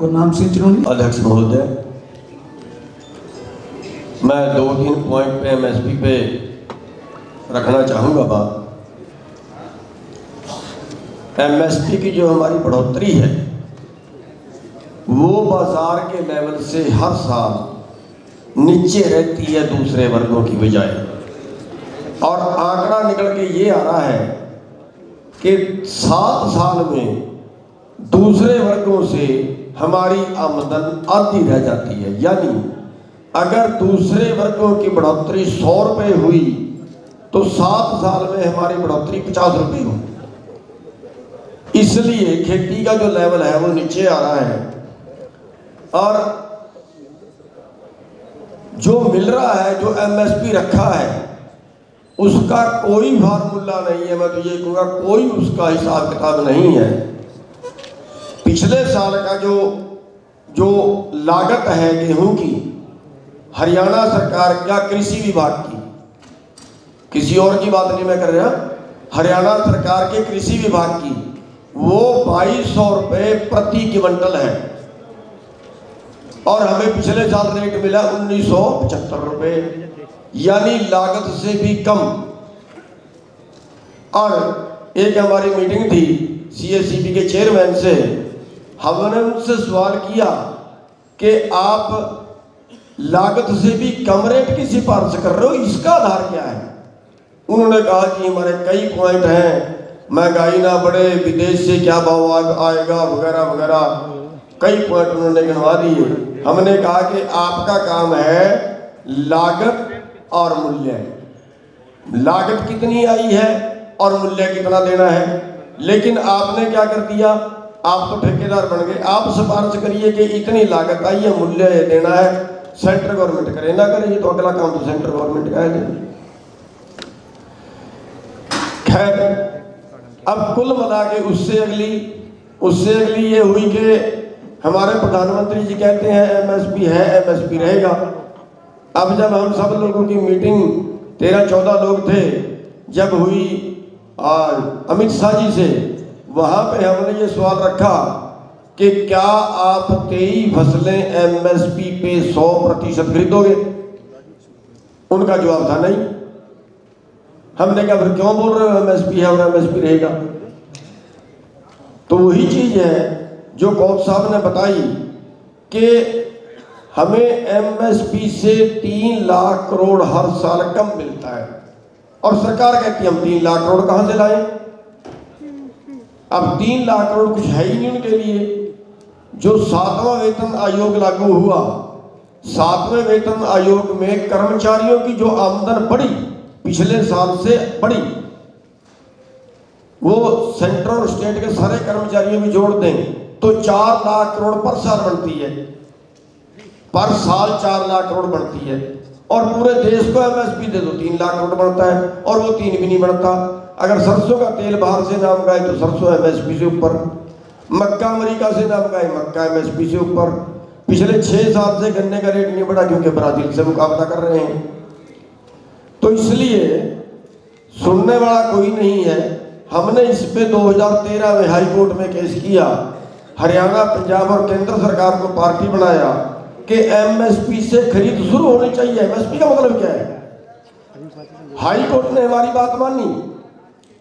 और नाम से चिन्होनी। अध्यक्ष महोदय, मैं 2-3 पॉइंट पे एमएसपी पे रखना चाहूँगा बात। एमएसपी की जो हमारी बढ़ोतरी है वो बाजार के लेवल से हर साल नीचे रहती है दूसरे वर्गों की बजाय, और आंकड़ा निकल के ये आ रहा है कि 7 साल में दूसरे वर्गों से हमारी आमदन आधी रह जाती है। यानी अगर दूसरे वर्गों की बढ़ोतरी 100 रुपये हुई तो 7 साल में हमारी बढ़ोतरी 50 रुपये हुई। इसलिए खेती का जो लेवल है वो नीचे आ रहा है, और जो मिल रहा है, जो एमएसपी रखा है, उसका कोई फार्मूला नहीं है। मैं तो ये कहूँगा कोई उसका हिसाब किताब नहीं है। पिछले साल का जो लागत है गेहूं की, हरियाणा सरकार का कृषि विभाग की, किसी और की बात नहीं मैं कर रहा, हरियाणा सरकार के कृषि विभाग की, वो 2200 रुपये प्रति क्विंटल है, और हमें पिछले साल रेट मिला 1975 रुपये, यानी लागत से भी कम। और एक हमारी मीटिंग थी सीएससीबी के चेयरमैन से, हमने उनसे सवाल किया कि आप लागत से भी कम रेट की सिफारिश कर रहे हो, इसका आधार क्या है? उन्होंने कहा कि हमारे कई पॉइंट हैं, महंगाई ना बढ़े, विदेश से क्या भाव आएगा वगैरह वगैरह, कई पॉइंट उन्होंने गिनवा दिए। हमने कहा कि आपका काम है लागत और मूल्य, लागत कितनी आई है और मूल्य कितना देना है। लेकिन आपने क्या कर दिया, आप तो ठेकेदार बन गए। आप सिफारिश करिए कि इतनी लागत आई है, मूल्य देना है, सेंट्रल गवर्नमेंट करे ना करे, ये तो अगला काम तो सेंट्रल गवर्नमेंट का है। खैर, अब कुल मिला के उससे अगली ये हुई कि हमारे प्रधानमंत्री जी कहते हैं एमएसपी है, एमएसपी रहेगा। अब जब हम सब लोगों की मीटिंग 13-14 लोग थे जब हुई अमित शाह जी से, वहाँ पे हमने ये सवाल रखा कि क्या आप 23 फसलें एमएसपी पे 100% खरीदोगे? उनका जवाब था नहीं। हमने कहा फिर क्यों बोल रहे हो एमएसपी है और एमएसपी रहेगा? तो वही चीज है जो कौथ साहब ने बताई कि हमें एमएसपी से 3 लाख करोड़ हर साल कम मिलता है, और सरकार कहती है हम 3 लाख करोड़ कहां से लाएं? अब 3 लाख करोड़ कुछ है ही नहीं उनके लिए। जो 7वां वेतन आयोग लागू हुआ, 7वें वेतन आयोग में कर्मचारियों की जो आमदन बढ़ी पिछले साल से बढ़ी, वो सेंट्रल और स्टेट के सारे कर्मचारियों भी जोड़ दें तो 4 लाख करोड़ पर साल बनती है, पर साल 4 लाख करोड़ बनती है। और पूरे देश को एमएसपी दे दो 3 लाख करोड़ बनता है, और वो 3 भी नहीं बनता। अगर सरसों का तेल बाहर से ना मंगाए तो सरसों एमएसपी से ऊपर, मक्का अमेरिका से ना मंगाए मक्का एमएसपी से ऊपर। पिछले 6 साल से गन्ने का रेट नहीं बढ़ा क्योंकि ब्राजील से मुकाबला कर रहे हैं। तो इसलिए सुनने वाला कोई नहीं है। हमने इस पे 2013 में हाई कोर्ट में केस किया, हरियाणा, पंजाब और केंद्र सरकार को पार्टी बनाया कि एमएसपी से खरीद शुरू होनी चाहिए। एमएसपी का मतलब क्या है? हाई कोर्ट ने हमारी बात मानी।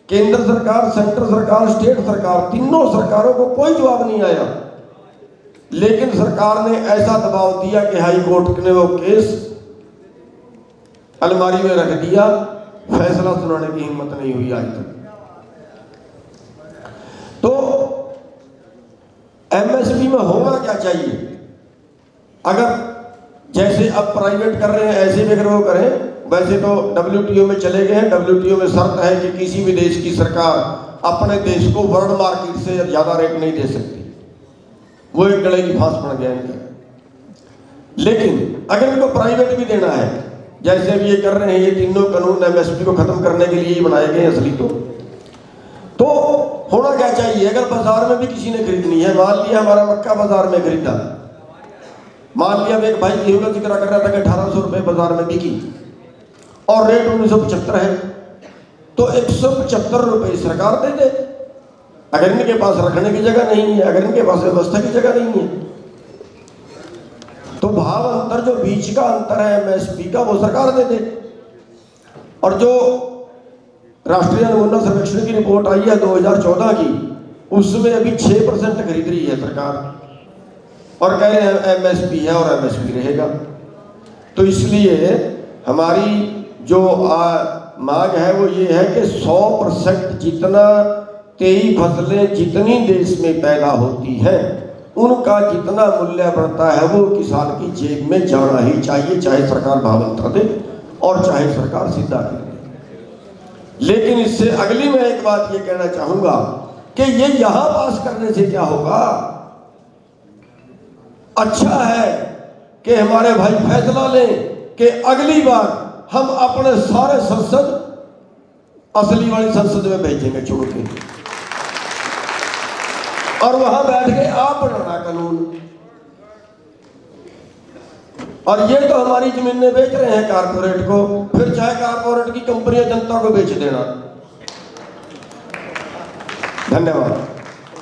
केंद्र सरकार, सेंट्रल सरकार, स्टेट सरकार, तीनों सरकारों को कोई जवाब नहीं आया, लेकिन सरकार ने ऐसा दबाव दिया कि हाई कोर्ट ने वो केस अलमारी में रख दिया, फैसला सुनाने की हिम्मत नहीं हुई आज तक। तो एमएसपी में होना क्या चाहिए? अगर जैसे अब प्राइवेट कर रहे हैं ऐसे भी अगर वो करें, वैसे तो डब्ल्यूटीओ में चले गए हैं। डब्ल्यूटीओ में शर्त है कि किसी भी देश की सरकार अपने देश को वर्ल्ड मार्केट से ज्यादा रेट नहीं दे सकती। वो एक गले की फांस पड़ गया इनका। लेकिन अगर इनको प्राइवेट भी देना है, जैसे अब ये कर रहे हैं, ये तीनों कानून एमएसपी को खत्म करने के लिए ही बनाए गए असली तो होना क्या चाहिए? अगर बाजार में भी किसी ने खरीदनी है, मान लिया हमारा मक्का बाजार में खरीदा, मान लिया एक भाई गेहूं का जिक्र कर रहा था कि 1800 रुपये बाजार में बिकी और रेट 1975 है, तो 175 रुपये सरकार दे दे। अगर इनके पास रखने की जगह नहीं है, अगर इनके पास व्यवस्था की जगह नहीं है, तो भाव अंतर, जो बीच का अंतर है एमएसपी का, वो सरकार दे दे। और जो राष्ट्रीय अनुमोदन सर्वेक्षण की रिपोर्ट आई है 2014 की, उसमें अभी 6% खरीद रही है सरकार और कह रहे हैं एमएसपी है और एमएसपी रहेगा। तो इसलिए हमारी जो मांग है वो ये है कि 100% जितना 23 फसलें जितनी देश में पैदा होती हैं उनका जितना मूल्य बढ़ता है वो किसान की जेब में जाना ही चाहिए, चाहे सरकार भावंता दे और चाहे सरकार सीधा कर दे। लेकिन इससे अगली मैं एक बात ये कहना चाहूंगा कि ये यहां पास करने से क्या होगा। अच्छा है कि हमारे भाई फैसला लें कि अगली बार हम अपने सारे संसद असली वाली संसद में भेजेंगे छोड़ के, और वहां बैठ के आप बनाना कानून। और ये तो हमारी जमीनें बेच रहे हैं कारपोरेट को, फिर चाहे कारपोरेट की कंपनियां जनता को बेच देना। धन्यवाद।